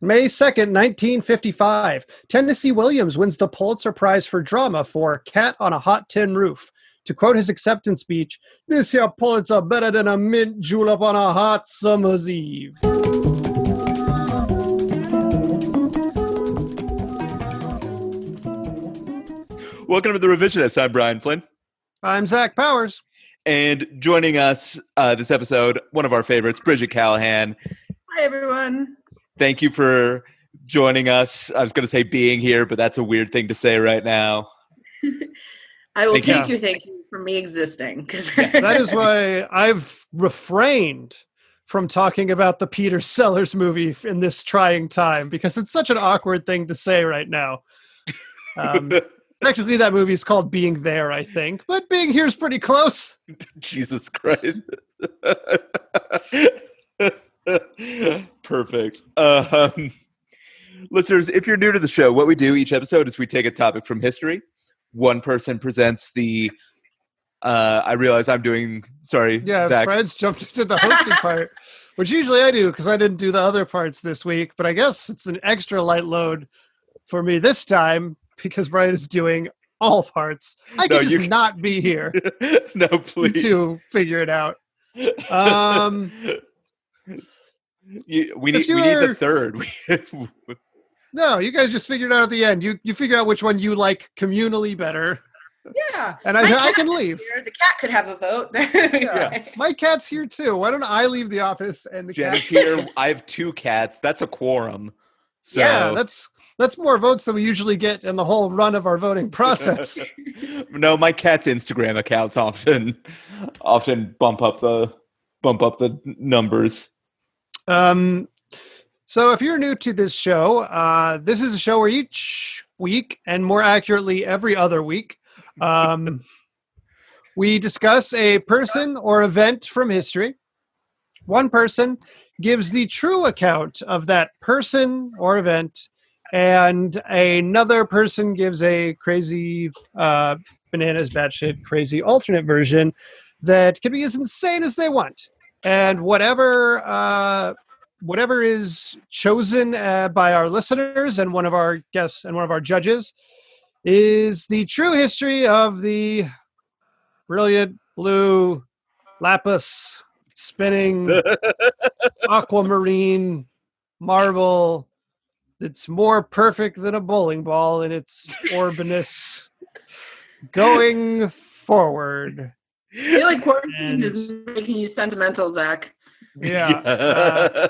May 2nd, 1955. Tennessee Williams wins the Pulitzer Prize for Drama for Cat on a Hot Tin Roof. To quote his acceptance speech, "This here Pulitzer better than a mint julep on a hot summer's eve." Welcome to The Revisionists. I'm Brian Flynn. I'm Zach Powers. And joining us this episode, one of our favorites, Bridget Callahan. Hi, everyone. Thank you for joining us. I was going to say being here, but that's a weird thing to say right now. I will take your thank you for me existing. That is why I've refrained from talking about the Peter Sellers movie in this trying time, because it's such an awkward thing to say right now. Technically, that movie is called Being There, I think, but Being Here is pretty close. Jesus Christ. Perfect. Listeners, if you're new to the show, what we do each episode is we take a topic from history. One person presents the I realize I'm doing sorry, Zach. Fred's jumped into the hosting part, which usually I do because I didn't do the other parts this week, but I guess it's an extra light load for me this time because Brian is doing all parts. I can just not be here. No, please. To figure it out. We need the third. No, you guys just figured it out at the end. You figure out which one you like communally better. Yeah. And I can leave. The cat could have a vote. Yeah. My cat's here too. Why don't I leave the office and the Jen's cat's here? I have two cats. That's a quorum. So. Yeah, that's more votes than we usually get in the whole run of our voting process. No, my cat's Instagram accounts often bump up the numbers. So if you're new to this show, this is a show where each week, and more accurately every other week, we discuss a person or event from history. One person gives the true account of that person or event, and another person gives a crazy, bananas, batshit, crazy alternate version that can be as insane as they want. And whatever is chosen by our listeners and one of our guests and one of our judges is the true history of the brilliant blue lapis spinning aquamarine marble that's more perfect than a bowling ball in its orbiness going forward. I feel like quarantine is making you sentimental, Zach. Yeah.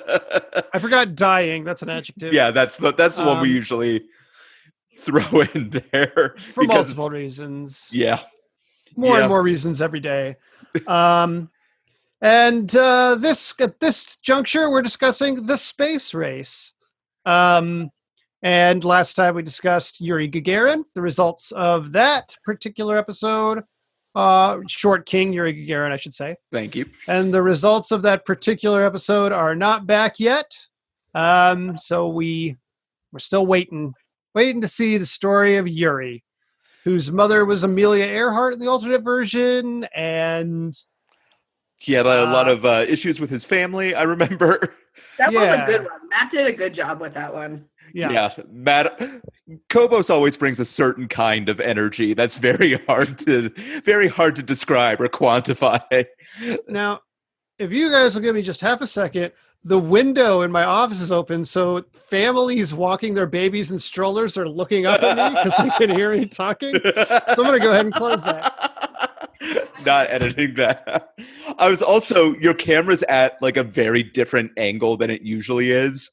I forgot dying. That's an adjective. Yeah, that's the one we usually throw in there. For multiple reasons. Yeah. More and more reasons every day. And at this juncture, we're discussing the space race. And last time we discussed Yuri Gagarin, the results of that particular episode. Short King Yuri Gagarin, I should say. Thank you. And the results of that particular episode are not back yet. So we're still waiting to see the story of Yuri, whose mother was Amelia Earhart in the alternate version, and he had a lot of issues with his family, I remember. That was a good one. Matt did a good job with that one. Yeah. Matt Kobos always brings a certain kind of energy that's very hard to describe or quantify. Now, if you guys will give me just half a second, the window in my office is open, so families walking their babies in strollers are looking up at me because they can hear me talking. So I'm going to go ahead and close that. Not editing that. I was also, your camera's at like a very different angle than it usually is.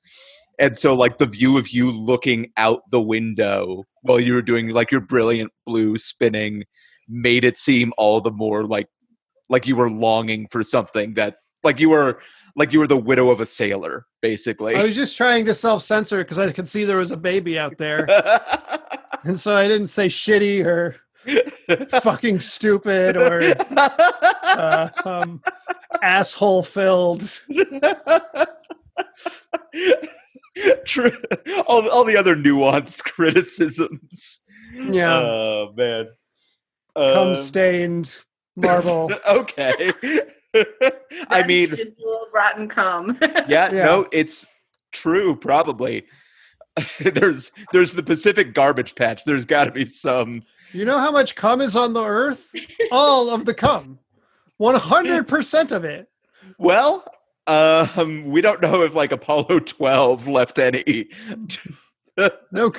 And so, like, the view of you looking out the window while you were doing, like, your brilliant blue spinning made it seem all the more like you were longing for something that, like you were the widow of a sailor, basically. I was just trying to self-censor because I could see there was a baby out there. And so I didn't say shitty or fucking stupid or asshole-filled. True. All the other nuanced criticisms. Yeah. Oh man. Cum stained marble. Okay. I mean, rotten cum. yeah, no, it's true, probably. There's the Pacific garbage patch. There's got to be some. You know how much cum is on the Earth? All of the cum. 100% of it. Well, we don't know if like Apollo 12 left any. No.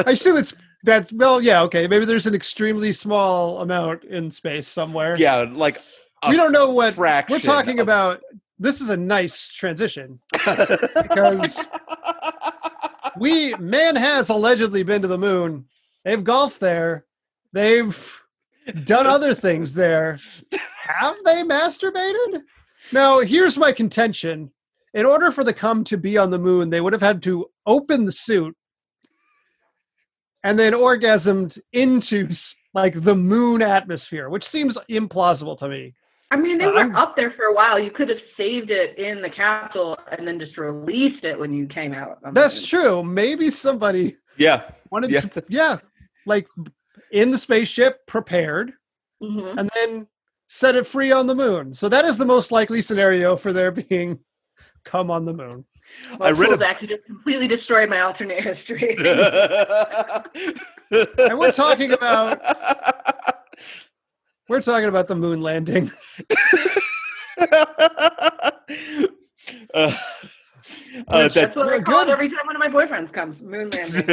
I assume okay. Maybe there's an extremely small amount in space somewhere. Yeah, like we don't know what fraction we're talking about. This is a nice transition because man has allegedly been to the moon. They've golfed there. They've done other things there. Have they masturbated? Now, here's my contention. In order for the cum to be on the moon, they would have had to open the suit and then orgasmed into like the moon atmosphere, which seems implausible to me. I mean, they were up there for a while. You could have saved it in the capsule and then just released it when you came out. That's true. Maybe somebody wanted to, like in the spaceship, prepared, and then set it free on the moon. So that is the most likely scenario for there being cum on the moon. Well, I read actually just completely destroyed my alternate history. And we're talking about the moon landing. That's what I call it every time one of my boyfriends comes. Moon landing.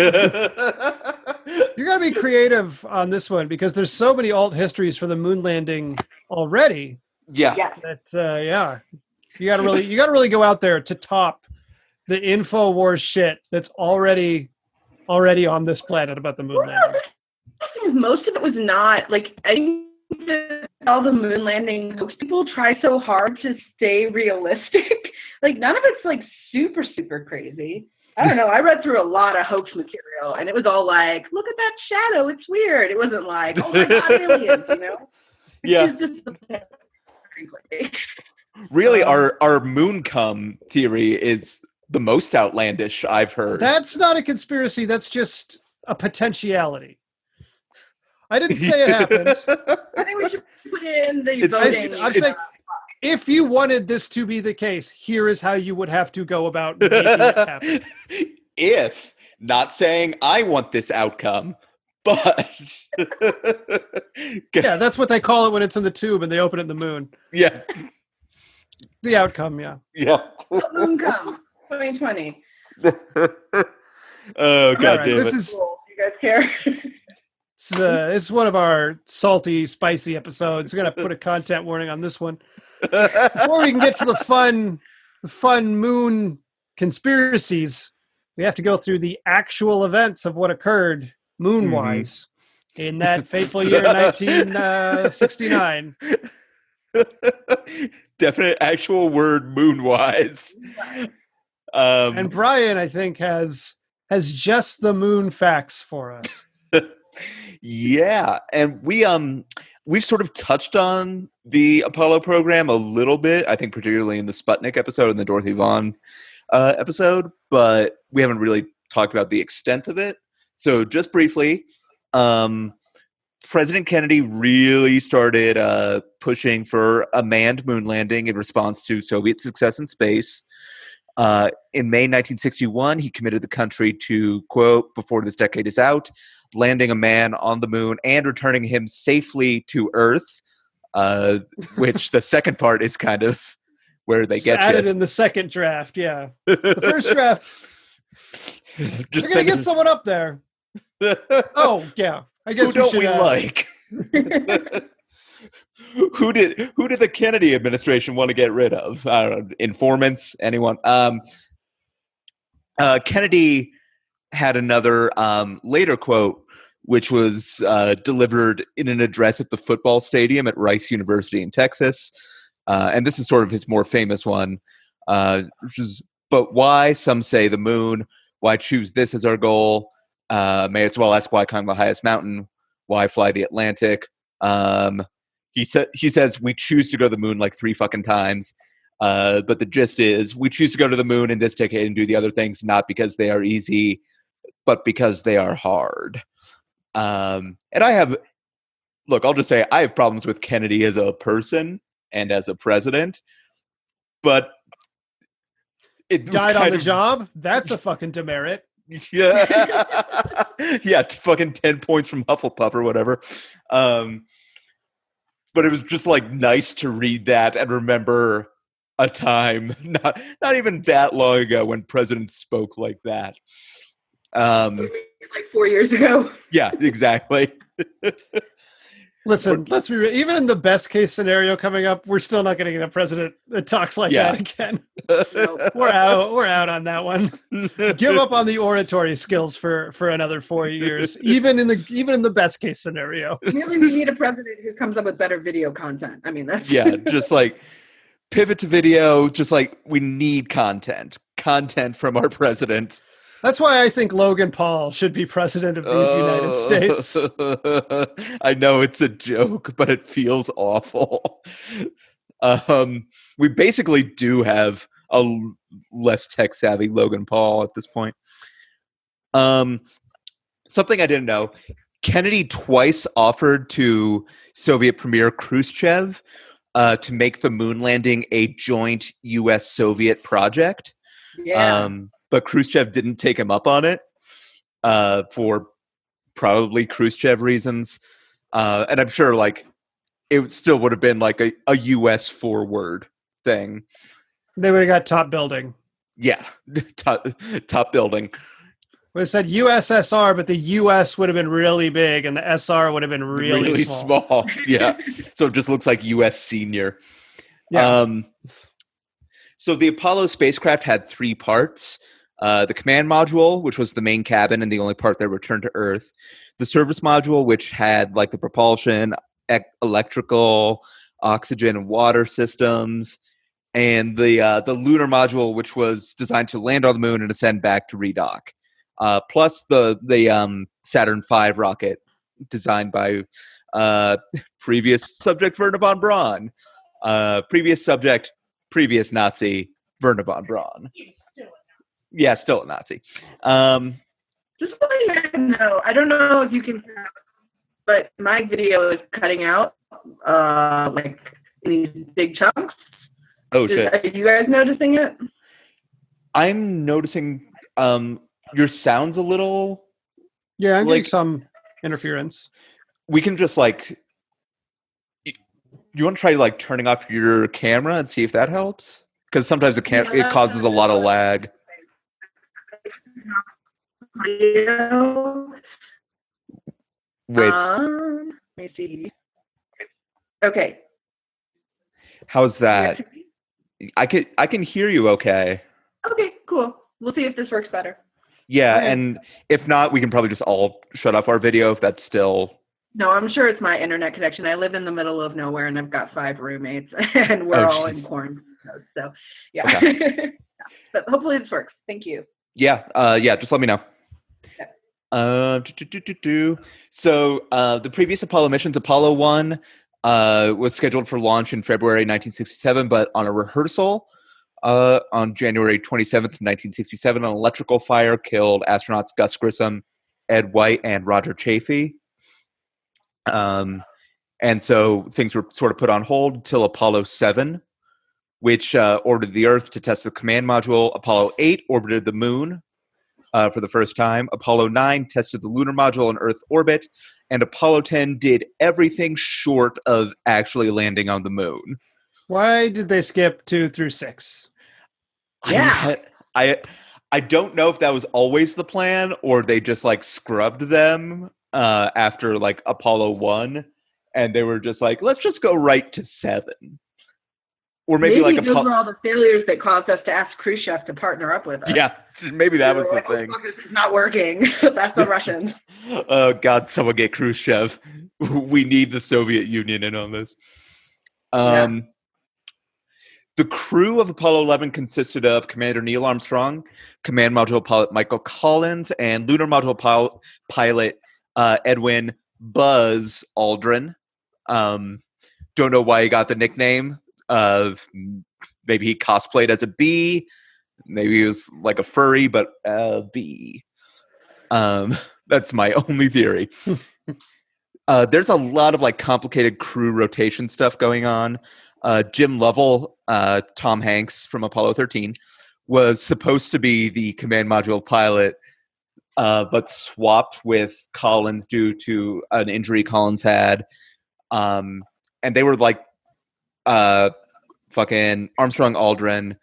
You got to be creative on this one because there's so many alt histories for the moon landing already. Yeah. That you got to really go out there to top the InfoWars shit that's already on this planet about the moon landing. Most of it was not like I think all the moon landing hoax people try so hard to stay realistic. Like none of it's like super, super crazy. I don't know. I read through a lot of hoax material and it was all like, look at that shadow. It's weird. It wasn't like, oh my God, aliens, you know? Yeah. Really, our moon cum theory is the most outlandish I've heard. That's not a conspiracy. That's just a potentiality. I didn't say it happened. I think we should put in the voting. I'm saying, if you wanted this to be the case, here is how you would have to go about making it happen. If, not saying I want this outcome, but... Yeah, that's what they call it when it's in the tube and they open it in the moon. Yeah. The outcome, yeah. Yeah. Moon cum, 2020. Oh, God damn it. This is cool. You guys care? It's one of our salty, spicy episodes. We're going to put a content warning on this one. Before we can get to the fun moon conspiracies, we have to go through the actual events of what occurred moon-wise in that fateful year 1969. Definite actual word moon-wise. And Brian, I think, has just the moon facts for us. Yeah, and we've sort of touched on the Apollo program a little bit, I think particularly in the Sputnik episode and the Dorothy Vaughan episode, but we haven't really talked about the extent of it. So just briefly, President Kennedy really started pushing for a manned moon landing in response to Soviet success in space. In May 1961, he committed the country to, quote, before this decade is out, landing a man on the moon and returning him safely to Earth, which the second part is kind of where they get added in the second draft, yeah. The first draft, just you're going to get someone up there. Oh, yeah. I guess who don't we like? Who did the Kennedy administration want to get rid of? I don't know, informants, anyone? Kennedy had another later quote, which was delivered in an address at the football stadium at Rice University in Texas. And this is sort of his more famous one, which is, but why? Some say the moon. Why choose this as our goal? May as well ask why climb the highest mountain? Why fly the Atlantic? He says we choose to go to the moon like 3 fucking times. But the gist is we choose to go to the moon in this decade and do the other things, not because they are easy, but because they are hard. And I'll just say I have problems with Kennedy as a person and as a president, but it was died on kind the of- job. That's a fucking demerit. Yeah. Yeah, fucking 10 points from Hufflepuff or whatever. But it was just like nice to read that and remember a time not even that long ago when presidents spoke like that. Like 4 years ago. Yeah, exactly. Listen, let's be real. Even in the best case scenario coming up, we're still not going to get a president that talks like Yeah. that again. Nope. We're out. We're out on that one. Give up on the oratory skills for another 4 years, even in the best case scenario. Really, we need a president who comes up with better video content. I mean, that's Yeah, just like pivot to video, just like we need content from our president. That's why I think Logan Paul should be president of these United States. I know it's a joke, but it feels awful. We basically do have a less tech savvy Logan Paul at this point. Something I didn't know: Kennedy twice offered to Soviet Premier Khrushchev to make the moon landing a joint U.S.-Soviet project. yeah. But Khrushchev didn't take him up on it for probably Khrushchev reasons. And I'm sure like it still would have been like a U.S. forward thing. They would have got top building. Yeah, top building. It said USSR, but the US would have been really big and the SR would have been really small. Yeah. So it just looks like US senior. Yeah. So the Apollo spacecraft had 3 parts. The command module, which was the main cabin and the only part that returned to Earth. The service module, which had like the propulsion, electrical, oxygen, and water systems. And the lunar module, which was designed to land on the moon and ascend back to redock. Plus the Saturn V rocket designed by previous subject Werner von Braun. Previous subject, previous Nazi Werner von Braun. Yeah, still a Nazi. Just so you guys know, I don't know if you can hear, but my video is cutting out like in these big chunks. Oh, shit. Are you guys noticing it? I'm noticing your sound's a little... Yeah, I'm like, getting some interference. We can just like... You want to try like turning off your camera and see if that helps? Because sometimes it causes a lot of lag. Wait. Let me see. Okay. How's that? I can hear you okay. Okay, cool. We'll see if this works better. Yeah, Okay. and if not, we can probably just all shut off our video if that's still... No, I'm sure it's my internet connection. I live in the middle of nowhere and I've got 5 roommates and we're all in quarantine. So, yeah. Okay. But hopefully this works. Thank you. Yeah, just let me know. So the previous Apollo missions, Apollo 1 was scheduled for launch in February 1967, but on a rehearsal on January 27th, 1967, an electrical fire killed astronauts Gus Grissom, Ed White, and Roger Chaffee. And so things were sort of put on hold till Apollo 7, which orbited the Earth to test the command module. Apollo 8 orbited the moon for the first time. Apollo 9 tested the lunar module in Earth orbit. And Apollo 10 did everything short of actually landing on the moon. Why did they skip 2 through 6? Yeah. I don't know if that was always the plan or they just like scrubbed them after like Apollo 1 and they were just like, let's just go right to 7. Or maybe like those were all the failures that caused us to ask Khrushchev to partner up with us. Yeah, maybe that was the like, thing. Oh, fuck, this is not working. That's the Russians. Oh God, someone get Khrushchev. We need the Soviet Union in on this. The crew of Apollo 11 consisted of Commander Neil Armstrong, Command Module pilot Michael Collins, and Lunar Module pilot Edwin Buzz Aldrin. Don't know why he got the nickname. Maybe he cosplayed as a bee. Maybe he was like a furry, but a bee. That's my only theory. There's a lot of like complicated crew rotation stuff going on. Jim Lovell, Tom Hanks from Apollo 13, was supposed to be the command module pilot, but swapped with Collins due to an injury Collins had. And they were like fucking Armstrong, Aldrin.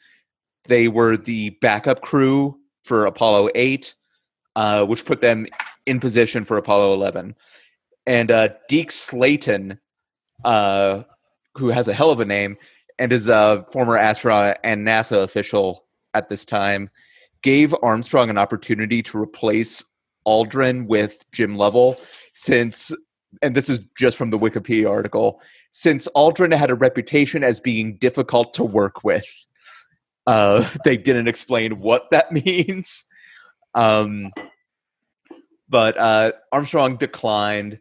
They were the backup crew for Apollo 8, which put them in position for Apollo 11. And Deke Slayton, who has a hell of a name and is a former astronaut and NASA official at this time, gave Armstrong an opportunity to replace Aldrin with Jim Lovell since, and this is just from the Wikipedia article, since Aldrin had a reputation as being difficult to work with. They didn't explain what that means. But Armstrong declined,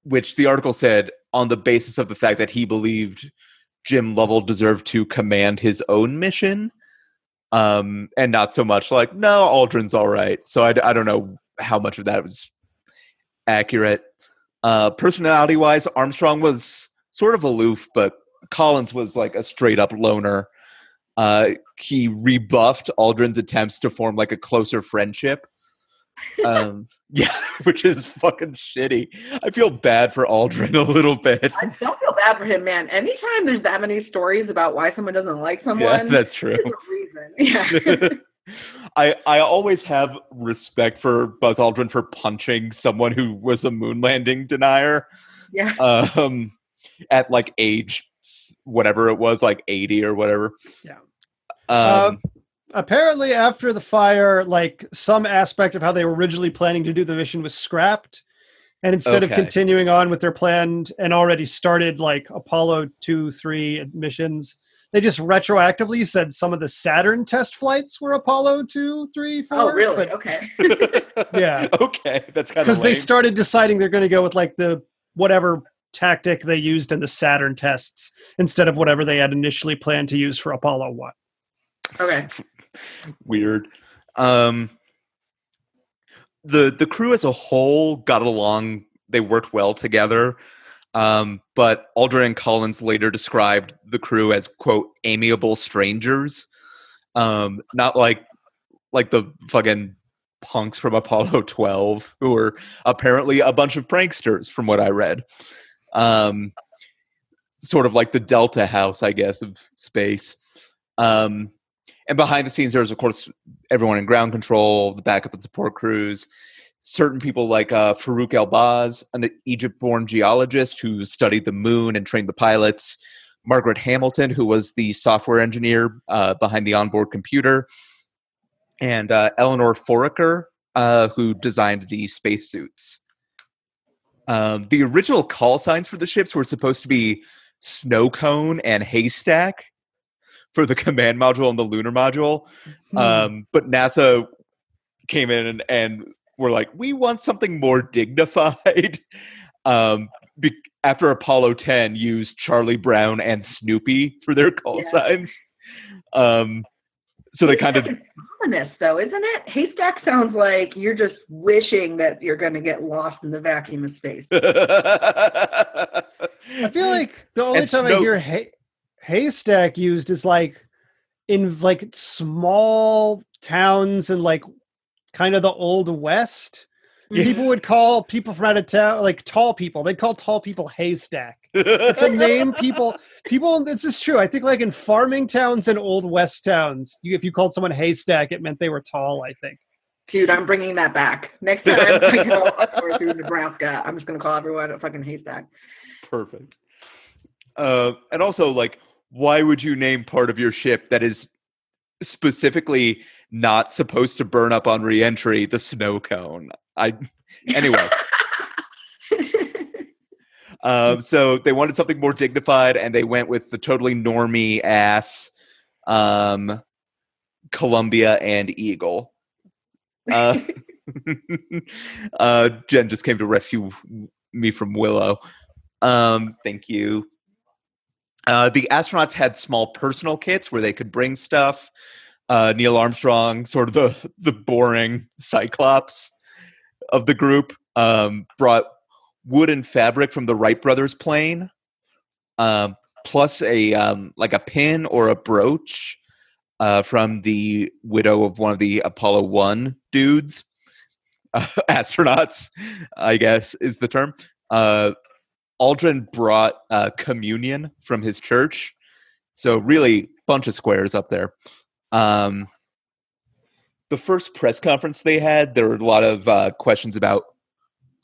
which the article said on the basis of the fact that he believed Jim Lovell deserved to command his own mission. And not so much like, no, Aldrin's all right. So I don't know how much of that was accurate. Personality-wise, Armstrong was sort of aloof, but Collins was like a straight-up loner. He rebuffed Aldrin's attempts to form like a closer friendship. Yeah, which is fucking shitty. I feel bad for Aldrin a little bit. I don't feel bad for him, man. Anytime there's that many stories about why someone doesn't like someone, yeah, that's true. There's a reason. Yeah. I always have respect for Buzz Aldrin for punching someone who was a moon landing denier. Yeah. At like age whatever it was, like 80 or whatever. Yeah. Apparently, after the fire, like some aspect of how they were originally planning to do the mission was scrapped, and instead of continuing on with their planned and already started like Apollo 2, 3 missions, they just retroactively said some of the Saturn test flights were Apollo 2, 3, 4. Oh, really? But, okay. Yeah. Okay, that's kind of because they started deciding they're going to go with like the whatever tactic they used in the Saturn tests instead of whatever they had initially planned to use for Apollo 1. Okay. Weird. The crew as a whole got along. They worked well together. But Aldrin and Collins later described the crew as, quote, amiable strangers. Not like the fucking punks from Apollo 12 who were apparently a bunch of pranksters from what I read. Sort of like the Delta House, I guess, of space. And behind the scenes, there was, of course, everyone in ground control, the backup and support crews, certain people like Farouk Elbaz, an Egypt-born geologist who studied the moon and trained the pilots, Margaret Hamilton, who was the software engineer behind the onboard computer, and Eleanor Foraker, who designed the spacesuits. The original call signs for the ships were supposed to be snow cone and haystack for the command module and the lunar module. But NASA came in and were like, we want something more dignified. After Apollo 10 used Charlie Brown and Snoopy for their call signs. So they kind of... ominous, though, isn't it? Haystack sounds like you're just wishing that you're going to get lost in the vacuum of space. I feel like the only time I hear haystack used is like in like small towns and like kind of the old west. People would call people from out of town like tall people. They'd call tall people haystack. It's a name people. This is true. I think like in farming towns and old west towns, if you called someone haystack, it meant they were tall. I think. Dude, I'm bringing that back. Next time I go through Nebraska, I'm just going to call everyone a fucking haystack. Perfect. And also, like, why would you name part of your ship that is specifically not supposed to burn up on re-entry the snow cone? Anyway. So they wanted something more dignified, and they went with the totally normie ass Columbia and Eagle. Jen just came to rescue me from Willow. Thank you. The astronauts had small personal kits where they could bring stuff. Neil Armstrong, sort of the boring Cyclops of the group, brought wood and fabric from the Wright brothers plane, plus a like a pin or a brooch from the widow of one of the Apollo 1 dudes. Astronauts, I guess, is the term. Aldrin brought communion from his church. So really, bunch of squares up there. The first press conference they had, there were a lot of questions about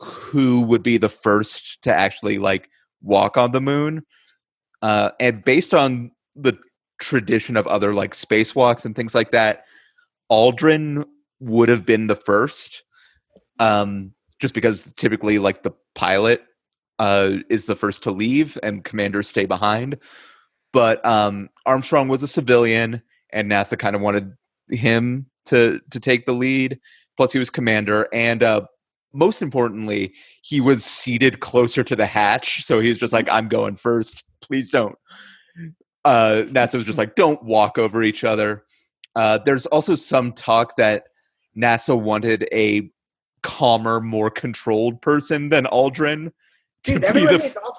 who would be the first to actually like walk on the moon. And based on the tradition of other like spacewalks and things like that, Aldrin would have been the first. Just because typically like the pilot is the first to leave and commanders stay behind. But Armstrong was a civilian, and NASA kind of wanted him to take the lead. Plus, he was commander, and most importantly, he was seated closer to the hatch, so he was just like, "I'm going first. Please don't." NASA was just like, "Don't walk over each other." There's also some talk that NASA wanted a calmer, more controlled person than Aldrin. Dude, everyone hates Aldrin.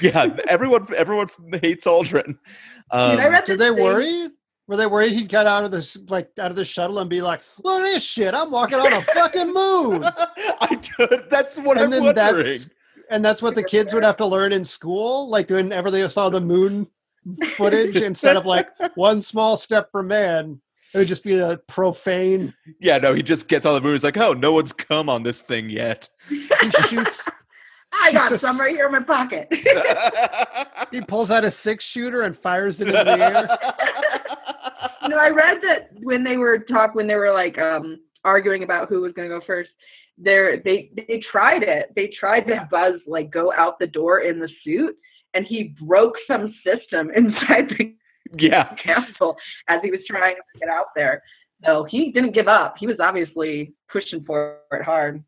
Yeah, everyone hates Aldrin. Dude, I read Did this they thing- worry? Were they worried he'd get out of the shuttle and be like, "Look at this shit! I'm walking on a fucking moon." That's what And I'm then wondering. that's what the kids would have to learn in school, like whenever they saw the moon footage, instead of like one small step for man, it would just be a profane. Yeah, no, he just gets on the moon. He's like, "Oh, no one's come on this thing yet." He shoots. I got shoots some right here in my pocket. He pulls out a 6-shooter and fires it into the air. No, I read that when they were like arguing about who was going to go first, they tried it. They tried to Buzz like go out the door in the suit, and he broke some system inside the capsule as he was trying to get out there. So he didn't give up. He was obviously pushing for it hard.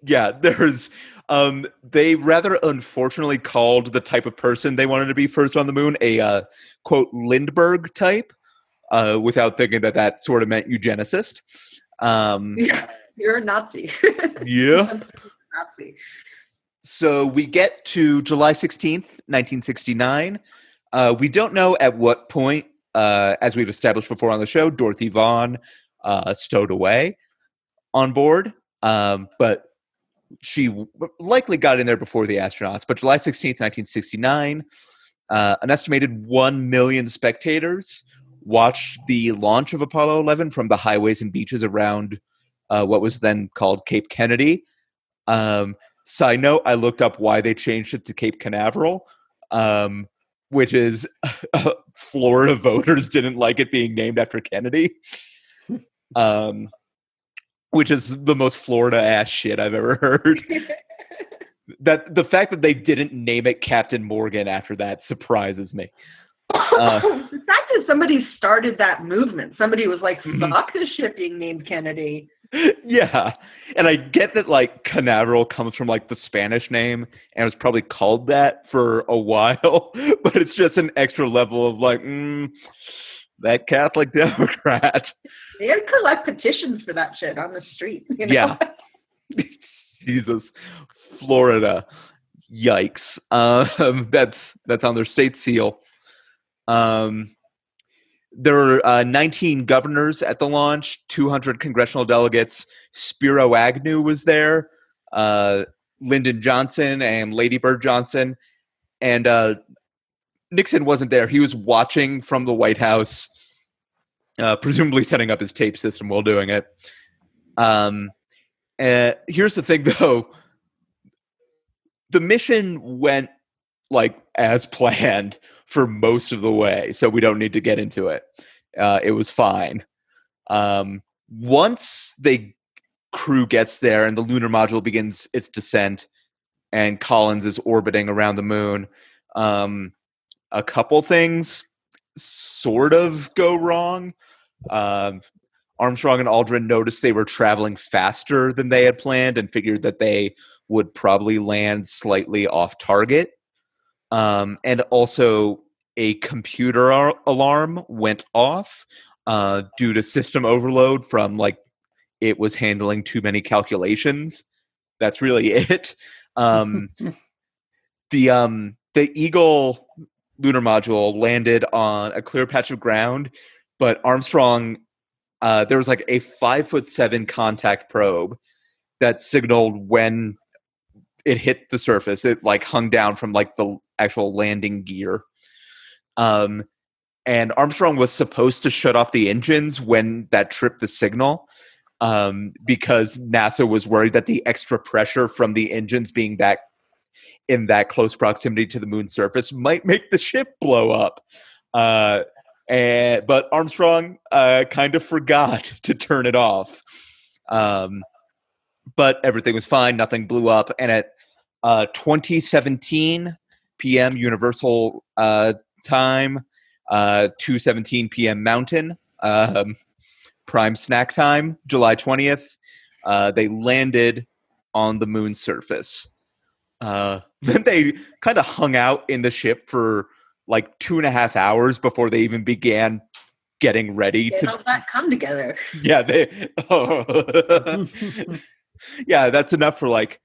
Yeah, there's they rather unfortunately called the type of person they wanted to be first on the moon a quote Lindbergh type, without thinking that sort of meant eugenicist. Yeah, you're a Nazi. Yeah. Nazi. So we get to July 16th, 1969. We don't know at what point, as we've established before on the show, Dorothy Vaughan stowed away on board. But she likely got in there before the astronauts. But July 16th, 1969, an estimated 1 million spectators watched the launch of Apollo 11 from the highways and beaches around what was then called Cape Kennedy. Side note, I looked up why they changed it to Cape Canaveral, which is Florida voters didn't like it being named after Kennedy. Which is the most Florida-ass shit I've ever heard. That the fact that they didn't name it Captain Morgan after that surprises me. The fact that somebody started that movement, somebody was like, fuck this shit being named Kennedy. Yeah. And I get that like Canaveral comes from like the Spanish name and it was probably called that for a while, but it's just an extra level of like, that Catholic Democrat. They had to collect petitions for that shit on the street. You know? Yeah. Jesus. Florida. Yikes. That's on their state seal. There were 19 governors at the launch, 200 congressional delegates. Spiro Agnew was there, Lyndon Johnson and Lady Bird Johnson. And Nixon wasn't there. He was watching from the White House, presumably setting up his tape system while doing it. Here's the thing, though. The mission went like as planned for most of the way, so we don't need to get into it. It was fine. Once the crew gets there and the lunar module begins its descent and Collins is orbiting around the moon, a couple things sort of go wrong. Armstrong and Aldrin noticed they were traveling faster than they had planned and figured that they would probably land slightly off target. And also a computer alarm went off due to system overload from like it was handling too many calculations. That's really it. The Eagle lunar module landed on a clear patch of ground, but Armstrong, there was like a 5'7" contact probe that signaled when it hit the surface. It like hung down from like the actual landing gear. And Armstrong was supposed to shut off the engines when that tripped the signal, because NASA was worried that the extra pressure from the engines being that in that close proximity to the moon's surface might make the ship blow up. But Armstrong kind of forgot to turn it off. But everything was fine. Nothing blew up. And at 20:17 p.m. Universal time, 2:17 p.m. Mountain, prime snack time, July 20th, they landed on the moon's surface. Then they kind of hung out in the ship for like 2.5 hours before they even began getting ready to help that come together. Yeah, yeah, that's enough for like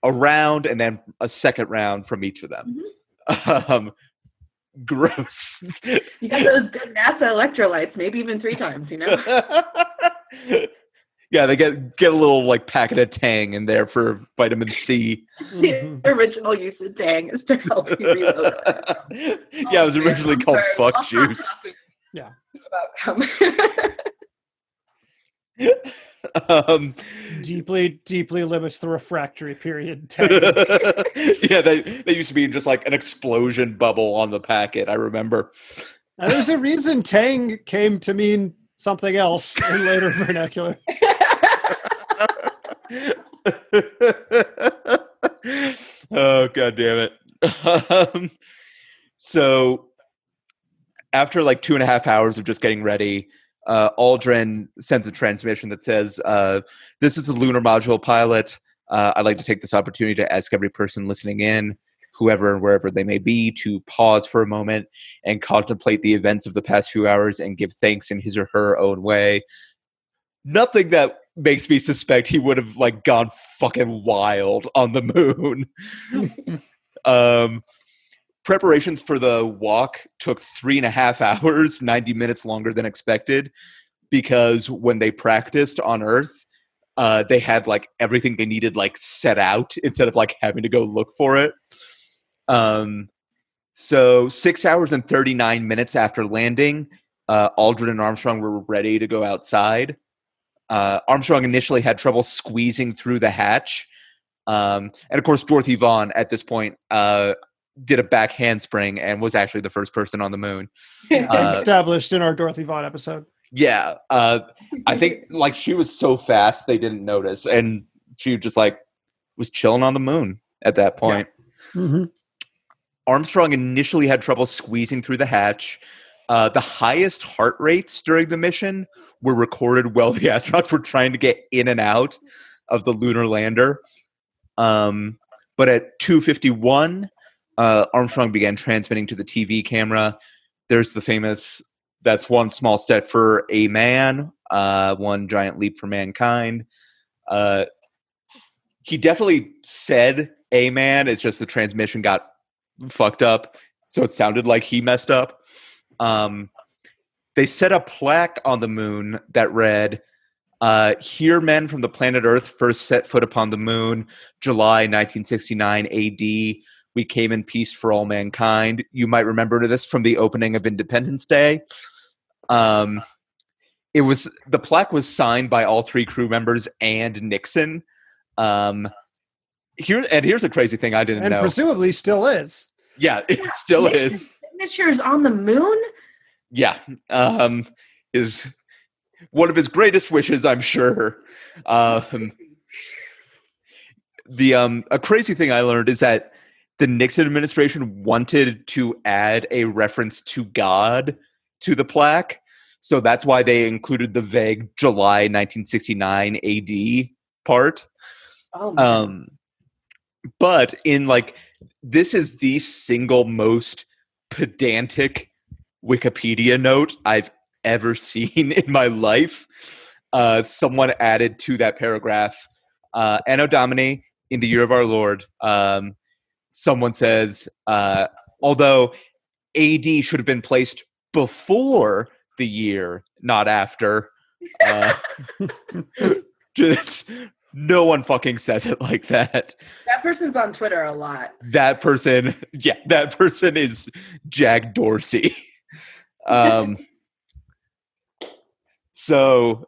a round and then a second round from each of them. Mm-hmm. Gross. You got those good NASA electrolytes, maybe even 3 times, you know? Yeah, they get a little like packet of Tang in there for vitamin C. The original use of Tang is to help you reload. Yeah, it was originally called fuck juice. Yeah. Deeply limits the refractory period. Yeah, they used to be just like an explosion bubble on the packet, I remember. There's a reason Tang came to mean something else in later vernacular. Oh, God damn it. So after like 2.5 hours of just getting ready, Aldrin sends a transmission that says, this is the lunar module pilot. I'd like to take this opportunity to ask every person listening in, whoever and wherever they may be, to pause for a moment and contemplate the events of the past few hours and give thanks in his or her own way. Nothing that makes me suspect he would have like gone fucking wild on the moon. Preparations for the walk took 3.5 hours, 90 minutes longer than expected, because when they practiced on Earth, they had like everything they needed like set out instead of like having to go look for it. So 6 hours and 39 minutes after landing, Aldrin and Armstrong were ready to go outside. Armstrong initially had trouble squeezing through the hatch. And of course, Dorothy Vaughan at this point did a back handspring and was actually the first person on the moon. Established in our Dorothy Vaughan episode. Yeah. I think like she was so fast they didn't notice. And she just like was chilling on the moon at that point. Yeah. Mm-hmm. Armstrong initially had trouble squeezing through the hatch. The highest heart rates during the mission were recorded while the astronauts were trying to get in and out of the lunar lander. But at 2:51, Armstrong began transmitting to the TV camera. There's the famous, that's one small step for a man, one giant leap for mankind. He definitely said a man. It's just the transmission got fucked up, so it sounded like he messed up. They set a plaque on the moon that read, here men from the planet Earth first set foot upon the moon, July 1969 AD. We came in peace for all mankind. You might remember this from the opening of Independence Day. The plaque was signed by all 3 crew members and Nixon. Here's a crazy thing I didn't know. And presumably still is. Yeah, it still is. Signatures on the moon? Yeah. Is one of his greatest wishes, I'm sure. A crazy thing I learned is that the Nixon administration wanted to add a reference to God to the plaque. So that's why they included the vague July 1969 AD part. Oh, but in like, this is the single most pedantic Wikipedia note I've ever seen in my life. Someone added to that paragraph, Anno Domini, in the year of our Lord. Someone says, although AD should have been placed before the year, not after. Just no one fucking says it like that. That person's on Twitter a lot. That person is Jack Dorsey. So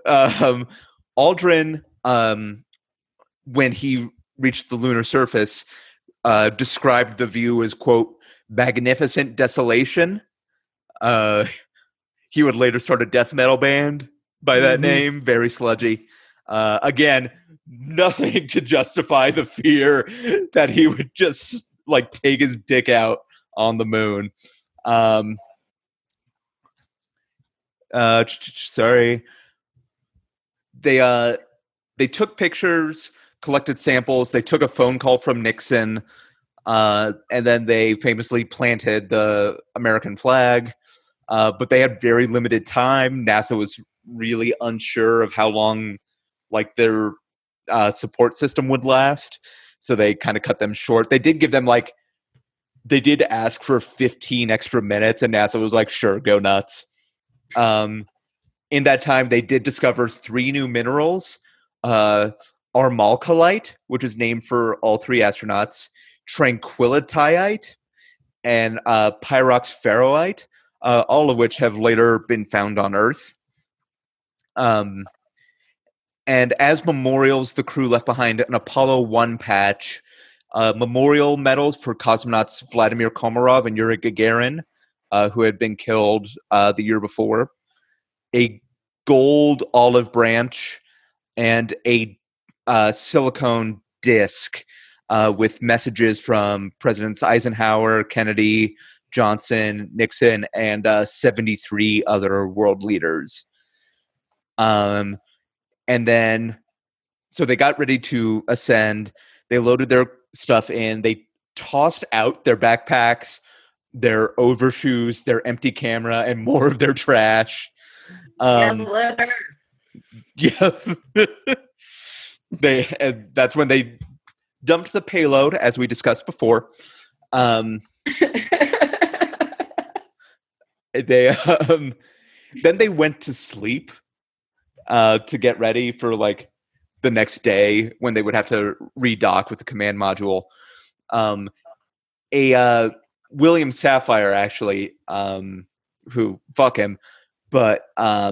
Aldrin, when he reached the lunar surface, described the view as, quote, magnificent desolation. He would later start a death metal band by that name, very sludgy. Again, nothing to justify the fear that he would just like take his dick out on the moon. Sorry. They took pictures, collected samples. They took a phone call from Nixon, and then they famously planted the American flag. But they had very limited time. NASA was really unsure of how long, like, their support system would last, so they kind of cut them short. They did give them they did ask for 15 extra minutes, and NASA was like, "Sure, go nuts." In that time, they did discover 3 new minerals: armalcolite, which is named for all 3 astronauts, tranquilitite, and pyroxferroite, all of which have later been found on Earth. And as memorials, the crew left behind an Apollo 1 patch, memorial medals for cosmonauts Vladimir Komarov and Yuri Gagarin, who had been killed the year before, a gold olive branch, and a silicone disc with messages from Presidents Eisenhower, Kennedy, Johnson, Nixon, and 73 other world leaders. And then, so they got ready to ascend. They loaded their stuff in. They tossed out their backpacks, their overshoes, their empty camera, and more of their trash. Yeah. That's when they dumped the payload, as we discussed before. Then they went to sleep to get ready for like the next day when they would have to redock with the command module. William Sapphire, actually, who, fuck him, but a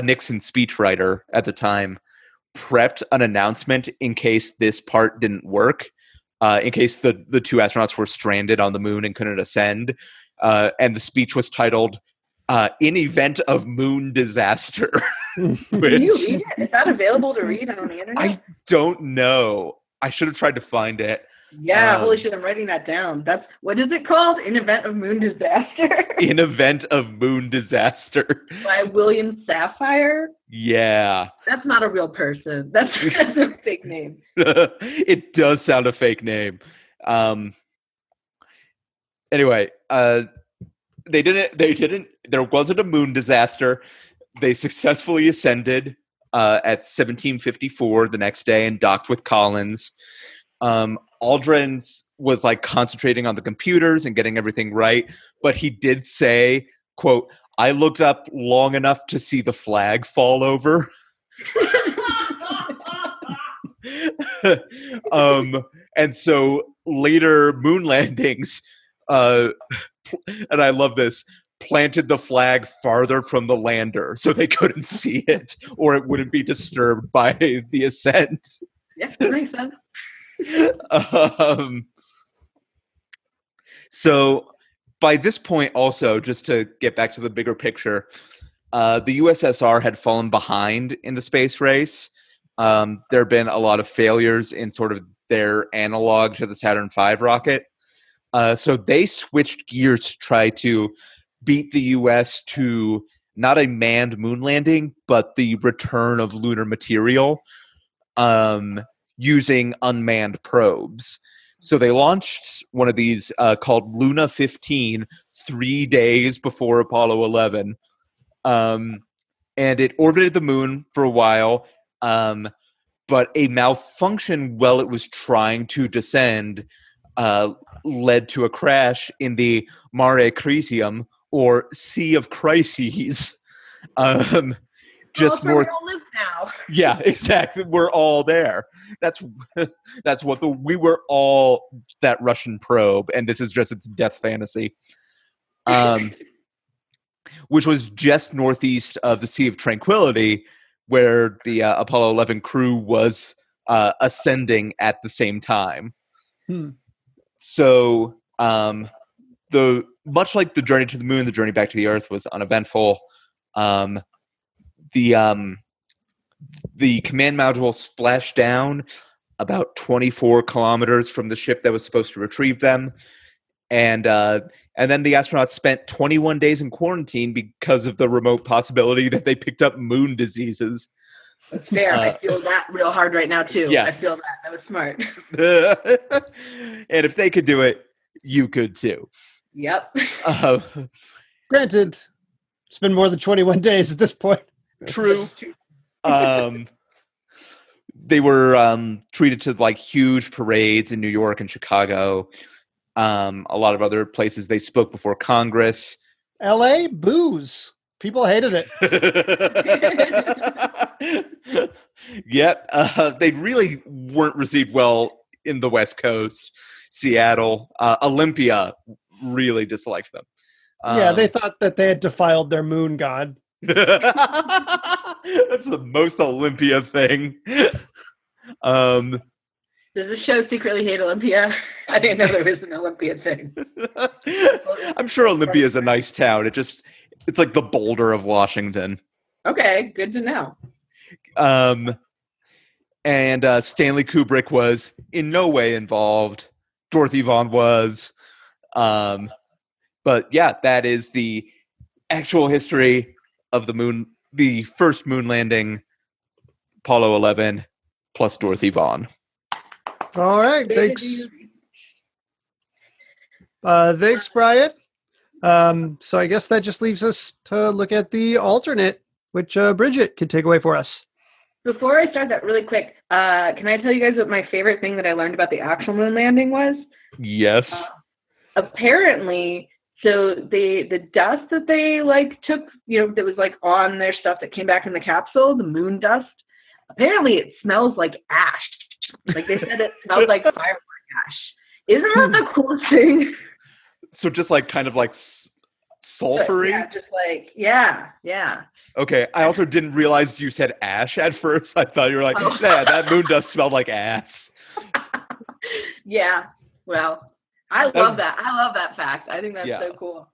Nixon speechwriter at the time, prepped an announcement in case this part didn't work, in case the 2 astronauts were stranded on the moon and couldn't ascend. And the speech was titled, "In Event of Moon Disaster." Can you read it? Is that available to read on the internet? I don't know. I should have tried to find it. Yeah, holy shit, I'm writing that down. What is it called? In Event of Moon Disaster? In Event of Moon Disaster. By William Sapphire? Yeah. That's not a real person. That's a fake name. It does sound a fake name. Anyway, they didn't, there wasn't a moon disaster. They successfully ascended at 1754 the next day and docked with Collins. Aldrin was like concentrating on the computers and getting everything right, but he did say, quote, "I looked up long enough to see the flag fall over." And so later moon landings, and I love this, planted the flag farther from the lander so they couldn't see it, or it wouldn't be disturbed by the ascent. Yeah, that makes sense. So by this point also, just to get back to the bigger picture, the USSR had fallen behind in the space race. There have been a lot of failures in sort of their analog to the Saturn V rocket. So they switched gears to try to beat the US to not a manned moon landing, but the return of lunar material using unmanned probes. So they launched one of these called Luna 15 3 days before Apollo 11. And it orbited the moon for a while, but a malfunction while it was trying to descend led to a crash in the Mare Crisium, or Sea of Crises, just north. We all live now. Yeah, exactly. We're all there. That's what we were all that Russian probe, and this is just its death fantasy. Which was just northeast of the Sea of Tranquility, where the Apollo 11 crew was ascending at the same time. So, much like the journey to the moon, the journey back to the Earth was uneventful. The command module splashed down about 24 kilometers from the ship that was supposed to retrieve them. And then the astronauts spent 21 days in quarantine because of the remote possibility that they picked up moon diseases. That's fair. I feel that real hard right now, too. Yeah. I feel that. That was smart. And if they could do it, you could too. Yep. Granted, it's been more than 21 days at this point. True. They were treated to like huge parades in New York and Chicago. A lot of other places. They spoke before Congress. LA, booze. People hated it. Yep. They really weren't received well in the West Coast. Seattle, Olympia really disliked them. Yeah, they thought that they had defiled their moon god. That's the most Olympia thing. Does the show secretly hate Olympia? I didn't know there was an Olympia thing. I'm sure Olympia is a nice town. It's like the Boulder of Washington. Okay, good to know. And Stanley Kubrick was in no way involved. Dorothy Vaughan was. But yeah, that is the actual history of the moon, the first moon landing, Apollo 11, plus Dorothy Vaughan. All right, thanks. Thanks, Brian. So I guess that just leaves us to look at the alternate, which Bridget can take away for us. Before I start that really quick, can I tell you guys what my favorite thing that I learned about the actual moon landing was? Yes. Apparently, so the dust that they took, that was on their stuff that came back in the capsule, the moon dust, apparently it smells like ash. Like they said, it smells like firework ash. Isn't that the coolest thing? So just kind of sulfury? Yeah, just yeah. Okay, I also didn't realize you said ash at first. I thought you were yeah, that moon dust smelled like ass. Yeah, well, I love that. I love that fact. I think that's so cool.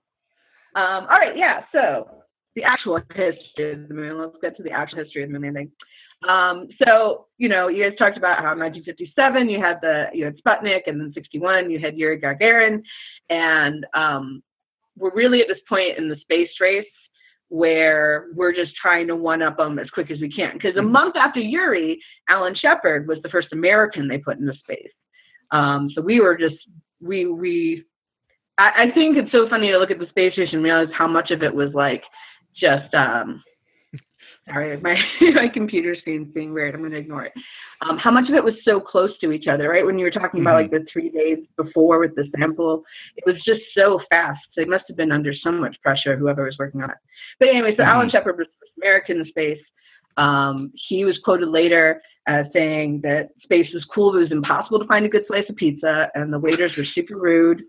All right, yeah, so the actual history of the moon. Let's get to the actual history of the moon landing. So, you guys talked about how in 1957 you had Sputnik, and then 61 you had Yuri Gagarin, and we're really at this point in the space race where we're just trying to one-up them as quick as we can. Because a month after Yuri, Alan Shepard was the first American they put into space. So we were just, I think it's so funny to look at the space station and realize how much of it was just, sorry, my computer screen's being weird. I'm going to ignore it. How much of it was so close to each other, right? When you were talking about the 3 days before with the sample, it was just so fast. They must have been under so much pressure, whoever was working on it. But anyway, so Alan Shepard was the first American in space. He was quoted later as saying that space was cool, but it was impossible to find a good slice of pizza, and the waiters were super rude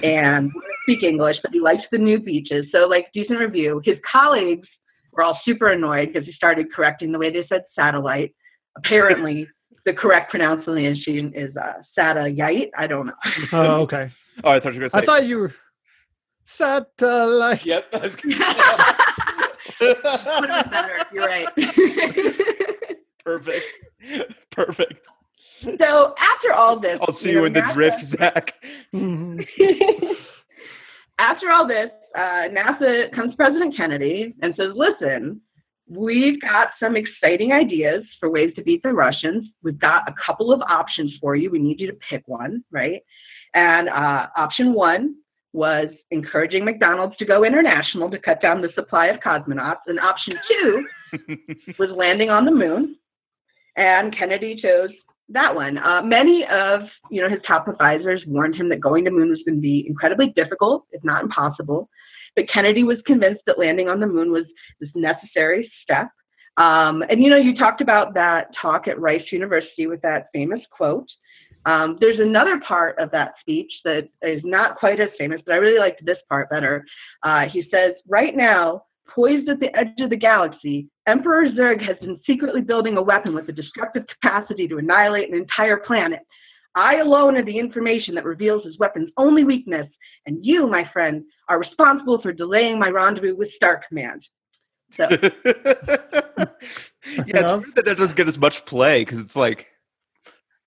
and wouldn't speak English, but he liked the new beaches. So decent review. His colleagues were all super annoyed because he started correcting the way they said satellite. Apparently, the correct pronunciation is satellite. I don't know. Oh, okay. Oh, I thought you were going to say. I thought you were satellite. Yep. You're right. Perfect. So after all this, I'll see you in the drift, Zach. After all this, NASA comes to President Kennedy and says, listen, we've got some exciting ideas for ways to beat the Russians. We've got a couple of options for you. We need you to pick one, right? And option one was encouraging McDonald's to go international to cut down the supply of cosmonauts. And option two was landing on the moon. And Kennedy chose that one. Many of his top advisors warned him that going to the moon was going to be incredibly difficult, if not impossible. But Kennedy was convinced that landing on the moon was this necessary step. And you talked about that talk at Rice University with that famous quote. There's another part of that speech that is not quite as famous, but I really liked this part better. He says, "Right now, poised at the edge of the galaxy, Emperor Zurg has been secretly building a weapon with the destructive capacity to annihilate an entire planet. I alone have the information that reveals his weapon's only weakness, and you, my friend, are responsible for delaying my rendezvous with Star Command." So, Yeah, it's weird that doesn't get as much play because it's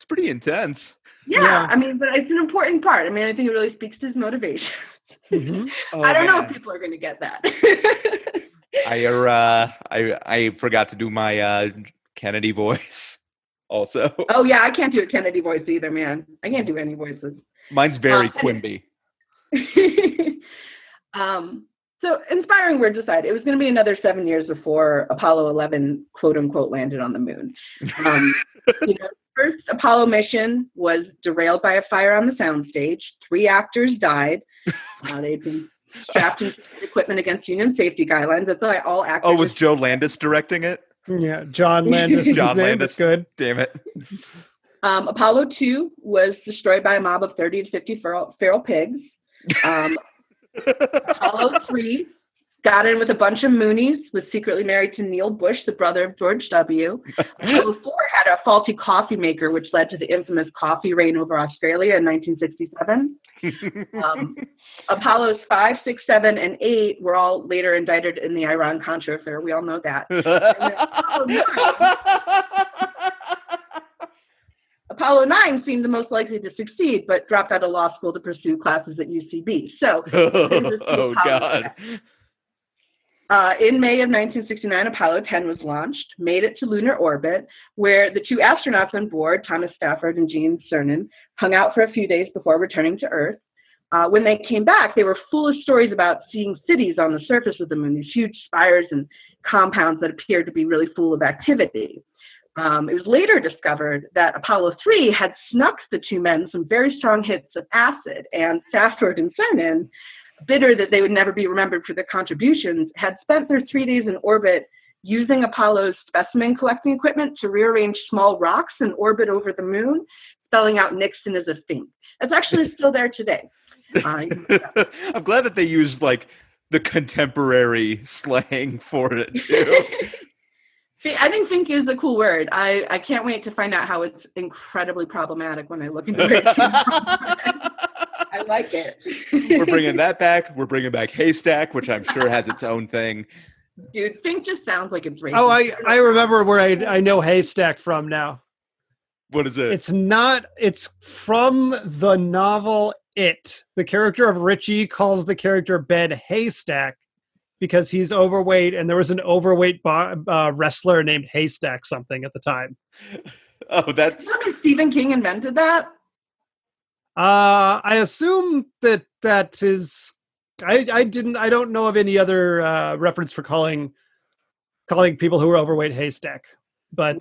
pretty intense. Yeah, I mean, but it's an important part. I mean, I think it really speaks to his motivation. Mm-hmm. I don't know if people are going to get that. I forgot to do my Kennedy voice also. Oh yeah, I can't do a Kennedy voice either, man. I can't do any voices. Mine's very Quimby. So inspiring words aside, it was going to be another 7 years before Apollo 11, quote unquote, landed on the moon. First Apollo mission was derailed by a fire on the soundstage. 3 actors died. They'd been strapped into equipment against Union safety guidelines. That's why all actors. Oh, was Joe Landis directing it? Yeah, John Landis is his name. That's good. Damn it. Apollo 2 was destroyed by a mob of 30 to 50 feral pigs. Apollo 3 got in with a bunch of Moonies, was secretly married to Neil Bush, the brother of George W. Apollo 4 had a faulty coffee maker, which led to the infamous coffee rain over Australia in 1967. Apollos 5, 6, 7, and 8 were all later indicted in the Iran-Contra affair. We all know that. Apollo 9 seemed the most likely to succeed, but dropped out of law school to pursue classes at UCB. So, oh God. In May of 1969, Apollo 10 was launched, made it to lunar orbit, where the 2 astronauts on board, Thomas Stafford and Gene Cernan, hung out for a few days before returning to Earth. When they came back, they were full of stories about seeing cities on the surface of the moon, these huge spires and compounds that appeared to be really full of activity. It was later discovered that Apollo 3 had snuck the 2 men some very strong hits of acid, and Stafford and Cernan, bitter that they would never be remembered for their contributions, had spent their 3 days in orbit using Apollo's specimen collecting equipment to rearrange small rocks in orbit over the moon, spelling out Nixon as a fink. That's actually still there today. I'm glad that they used the contemporary slang for it too. See, I think "fink" is a cool word. I can't wait to find out how it's incredibly problematic when I look into it. I like it. We're bringing that back. We're bringing back haystack, which I'm sure has its own thing. Dude, "fink" just sounds like it's racist. Oh, I remember where I know haystack from now. What is it? It's from the novel It. The character of Richie calls the character Ben Haystack because he's overweight, and there was an overweight wrestler named Haystack something at the time. Oh, that's... Stephen King invented that? I assume that is... I don't know of any other reference for calling people who are overweight Haystack. But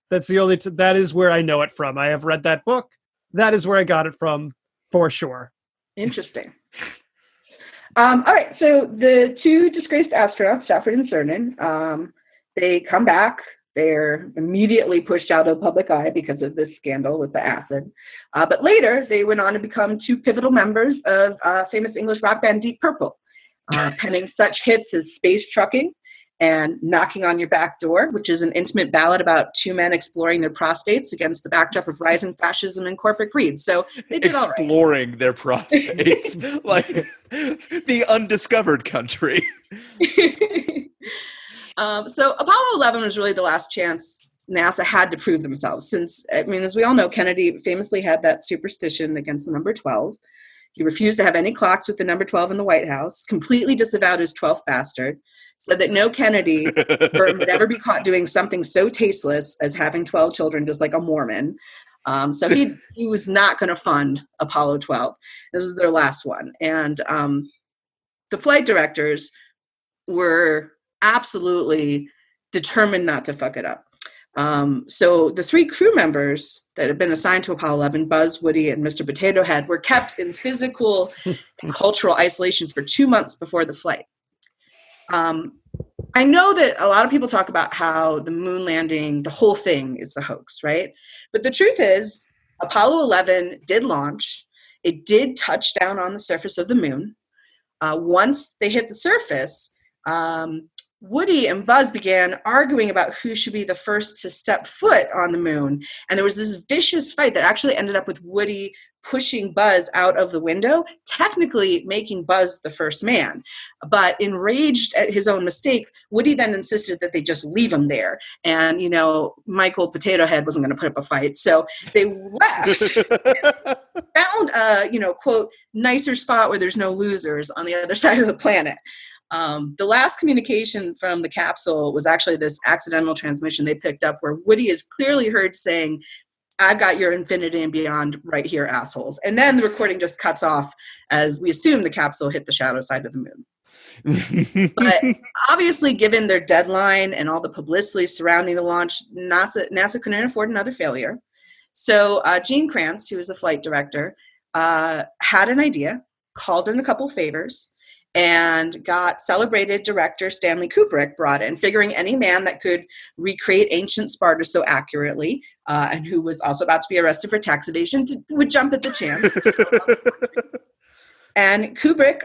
that's the only... that is where I know it from. I have read that book. That is where I got it from, for sure. Interesting. All right, so the 2 disgraced astronauts, Stafford and Cernan, they come back. They're immediately pushed out of the public eye because of this scandal with the acid. But later, they went on to become 2 pivotal members of famous English rock band Deep Purple, penning such hits as Space Trucking and Knocking on Your Back Door, which is an intimate ballad about 2 men exploring their prostates against the backdrop of rising fascism and corporate greed. So they did all right. Exploring their prostates, like the undiscovered country. So Apollo 11 was really the last chance NASA had to prove themselves, since, I mean, as we all know, Kennedy famously had that superstition against the number 12. He refused to have any clocks with the number 12 in the White House, completely disavowed his 12th bastard, said that no Kennedy would ever be caught doing something so tasteless as having 12 children, just like a Mormon. So he was not going to fund Apollo 12. This was their last one. And the flight directors were absolutely determined not to fuck it up. So the 3 crew members that had been assigned to Apollo 11, Buzz, Woody, and Mr. Potato Head, were kept in physical and cultural isolation for 2 months before the flight. I know that a lot of people talk about how the moon landing, the whole thing is a hoax, right? But the truth is, Apollo 11 did launch. It did touch down on the surface of the moon. Once they hit the surface, Woody and Buzz began arguing about who should be the first to step foot on the moon. And there was this vicious fight that actually ended up with Woody pushing Buzz out of the window, technically making Buzz the first man. But enraged at his own mistake, Woody then insisted that they just leave him there. And, Michael Potato Head wasn't going to put up a fight. So they left, found a, quote, nicer spot where there's no losers on the other side of the planet. The last communication from the capsule was actually this accidental transmission they picked up where Woody is clearly heard saying, "I've got your infinity and beyond right here, assholes." And then the recording just cuts off as we assume the capsule hit the shadow side of the moon. But obviously, given their deadline and all the publicity surrounding the launch, NASA couldn't afford another failure. So Gene Kranz, who was a flight director, had an idea, called in a couple favors, and got celebrated director Stanley Kubrick brought in, figuring any man that could recreate ancient Sparta so accurately, and who was also about to be arrested for tax evasion, would jump at the chance. And Kubrick,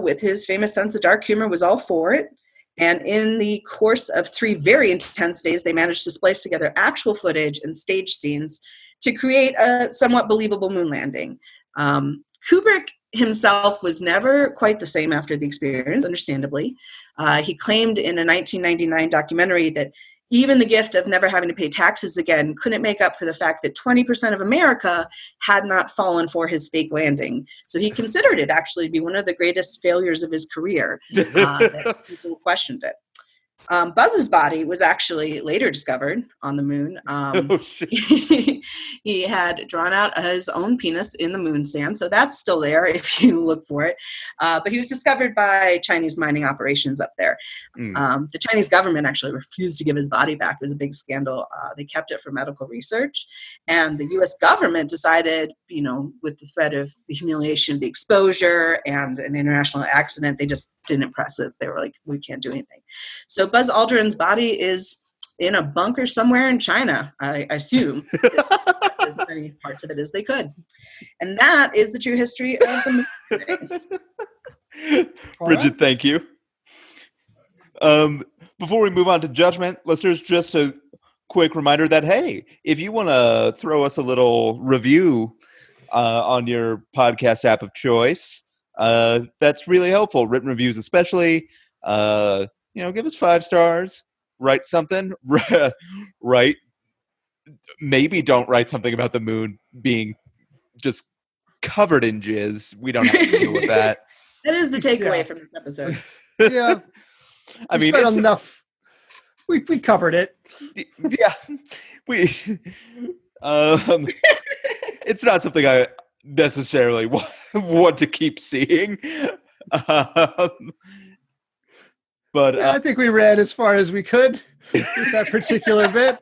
with his famous sense of dark humor, was all for it. And in the course of 3 very intense days, they managed to splice together actual footage and stage scenes to create a somewhat believable moon landing. Kubrick himself was never quite the same after the experience, understandably. He claimed in a 1999 documentary that even the gift of never having to pay taxes again couldn't make up for the fact that 20% of America had not fallen for his fake landing. So he considered it actually to be one of the greatest failures of his career, that people questioned it. Buzz's body was actually later discovered on the moon. He had drawn out his own penis in the moon sand, so that's still there if you look for it. But he was discovered by Chinese mining operations up there. The Chinese government actually refused to give his body back. It was a big scandal. They kept it for medical research. And the U.S. government decided, with the threat of the humiliation of the exposure and an international accident, they just didn't press it. They were like, we can't do anything. So Buzz Aldrin's body is in a bunker somewhere in China, I assume. As many parts of it as they could. And that is the true history of the movie. Bridget, thank you. Before we move on to judgment, listeners, just a quick reminder that, hey, if you want to throw us a little review on your podcast app of choice, that's really helpful. Written reviews especially. Give us 5 stars. Write something. Maybe don't write something about the moon being just covered in jizz. We don't have to deal with that. That is the takeaway from this episode. Yeah. I mean, it's enough. We covered it. Yeah. It's not something I necessarily want to keep seeing. But I think we ran as far as we could with that particular bit.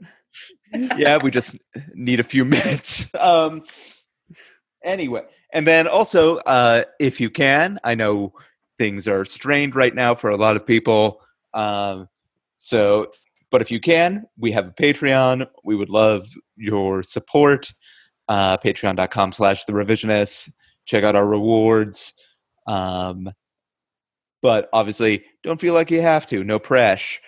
Yeah, we just need a few minutes. Anyway, and then also, if you can, I know things are strained right now for a lot of people. But if you can, we have a Patreon. We would love your support. Patreon.com/therevisionists. Check out our rewards. But obviously, don't feel like you have to. No pressure.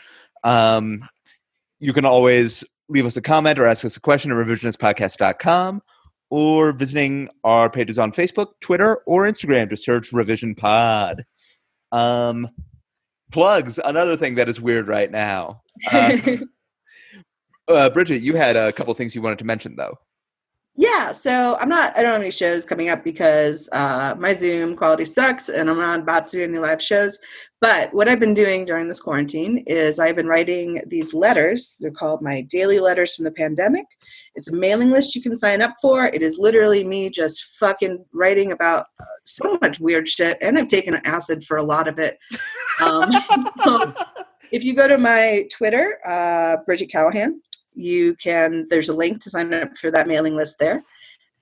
You can always leave us a comment or ask us a question at revisionistpodcast.com or visiting our pages on Facebook, Twitter, or Instagram to search Revision Pod. Plugs, another thing that is weird right now. Bridget, you had a couple things you wanted to mention, though. Yeah, so I don't have any shows coming up because my Zoom quality sucks and I'm not about to do any live shows. But what I've been doing during this quarantine is I've been writing these letters. They're called my daily letters from the pandemic. It's a mailing list you can sign up for. It is literally me just fucking writing about so much weird shit. And I've taken acid for a lot of it. So if you go to my Twitter, Bridget Callahan, there's a link to sign up for that mailing list there.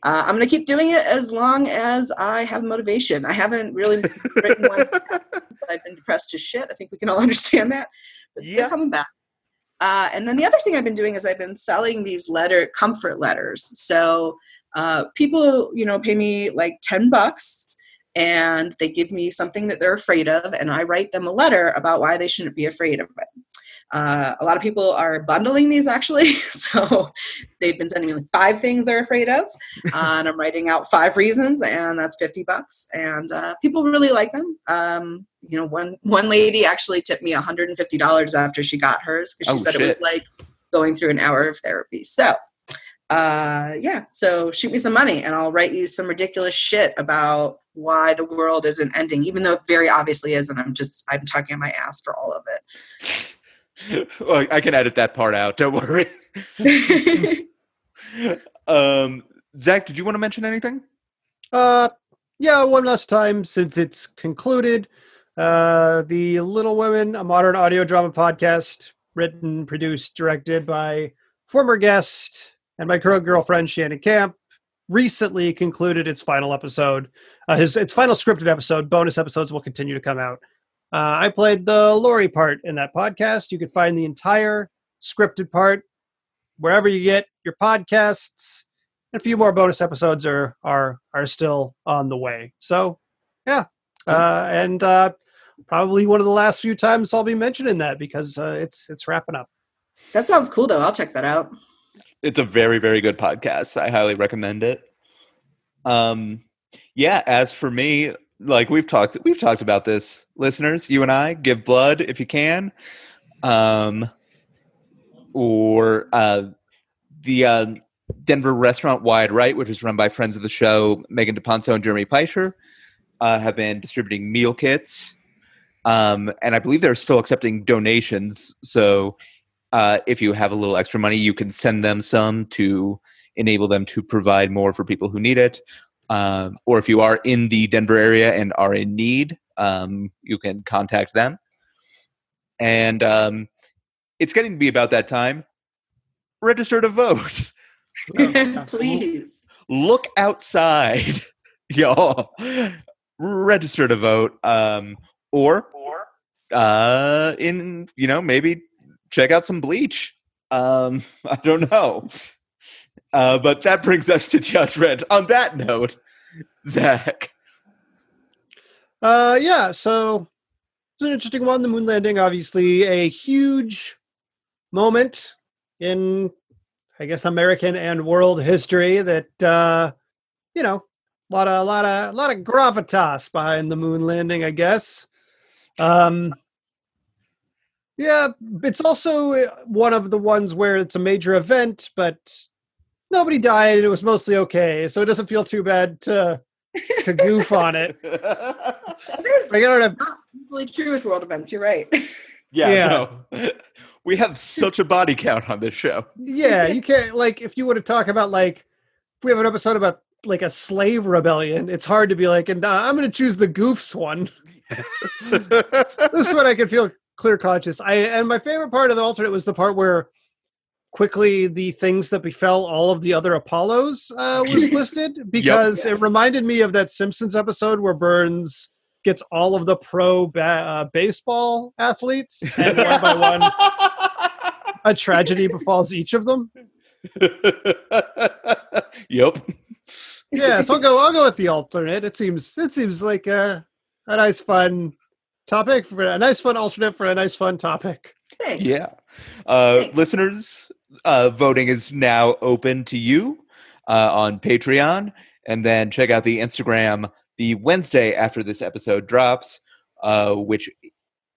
I'm going to keep doing it as long as I have motivation. I haven't really written one because I've been depressed as shit. I think we can all understand that. But they're coming back. And then the other thing I've been doing is I've been selling these comfort letters. So people, pay me like $10 and they give me something that they're afraid of. And I write them a letter about why they shouldn't be afraid of it. A lot of people are bundling these actually. So they've been sending me like 5 things they're afraid of. And I'm writing out 5 reasons, and that's $50. And people really like them. One lady actually tipped me $150 after she got hers because she said it was like going through an hour of therapy. So so shoot me some money and I'll write you some ridiculous shit about why the world isn't ending, even though it very obviously is. And I'm talking on my ass for all of it. Well, I can edit that part out. Don't worry. Zach, did you want to mention anything? One last time since it's concluded. The Little Women, a modern audio drama podcast, written, produced, directed by former guest and my current girlfriend, Shannon Camp, recently concluded its final episode. Its final scripted episode. Bonus episodes will continue to come out. I played the Lori part in that podcast. You can find the entire scripted part wherever you get your podcasts. And a few more bonus episodes are still on the way. So, and probably one of the last few times I'll be mentioning that because it's wrapping up. That sounds cool, though. I'll check that out. It's a very, very good podcast. I highly recommend it. As for me, like we've talked about this, listeners, you and I, give blood if you can. Or the Denver restaurant Wide Right, which is run by friends of the show, Megan DePonso and Jeremy Peischer, have been distributing meal kits. And I believe they're still accepting donations. So if you have a little extra money, you can send them some to enable them to provide more for people who need it. Or if you are in the Denver area and are in need, you can contact them. And it's getting to be about that time. Register to vote. Please. Look outside, y'all. Register to vote. Or maybe check out some Bleach. I don't know. But that brings us to judgment. On that note, Zach. So it's an interesting one. The moon landing, obviously a huge moment in, I guess, American and world history that, a lot of gravitas behind the moon landing, I guess. It's also one of the ones where it's a major event, but nobody died. It was mostly okay, so it doesn't feel too bad to goof on it. Not usually true with world events. You're right. No. We have such a body count on this show. Yeah, you can't, if you want to talk about, if we have an episode about, a slave rebellion, it's hard to be I'm going to choose the goofs one. This one I can feel clear conscious. And my favorite part of the alternate was the part where quickly the things that befell all of the other Apollos was listed, because it reminded me of that Simpsons episode where Burns gets all of the pro baseball athletes, and one by one a tragedy befalls each of them. Yep. Yeah, so I'll go with the alternate. It seems like a nice fun topic for a nice fun alternate for a nice fun topic. Thanks. Yeah. Listeners, voting is now open to you on Patreon, and then check out the Instagram the Wednesday after this episode drops, which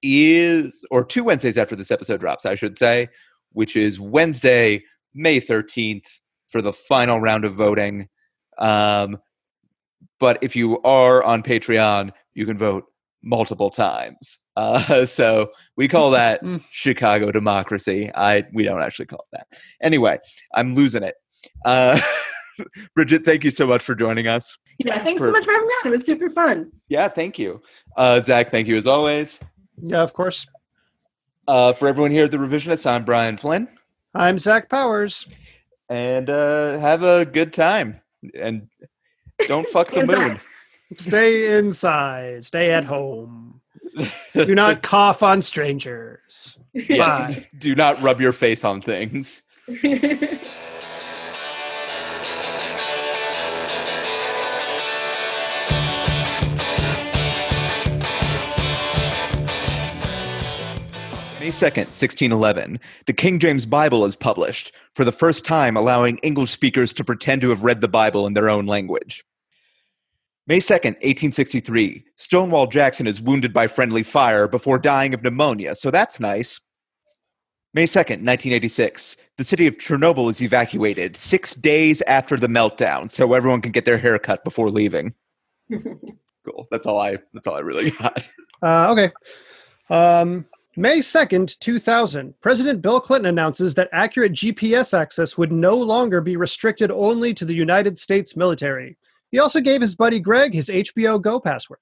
is, or 2 Wednesdays after this episode drops, I should say, which is Wednesday, May 13th for the final round of voting. But if you are on Patreon, you can vote multiple times. So we call that Chicago democracy. We don't actually call it that. Anyway, I'm losing it. Bridget, thank you so much for joining us. Yeah, thanks so much for having me on. It was super fun. Yeah, thank you. Zach, thank you as always. Yeah, of course. For everyone here at The Revisionists, I'm Brian Flynn. I'm Zach Powers. And have a good time. And don't fuck the moon. Stay inside. Stay at home. Do not cough on strangers. Yes. Bye. Do not rub your face on things. May 2nd, 1611, the King James Bible is published, for the first time allowing English speakers to pretend to have read the Bible in their own language. May 2nd, 1863, Stonewall Jackson is wounded by friendly fire before dying of pneumonia, so that's nice. May 2nd, 1986, the city of Chernobyl is evacuated 6 days after the meltdown, so everyone can get their hair cut before leaving. Cool. That's all I really got. Okay. May 2nd, 2000, President Bill Clinton announces that accurate GPS access would no longer be restricted only to the United States military. He also gave his buddy Greg his HBO Go password.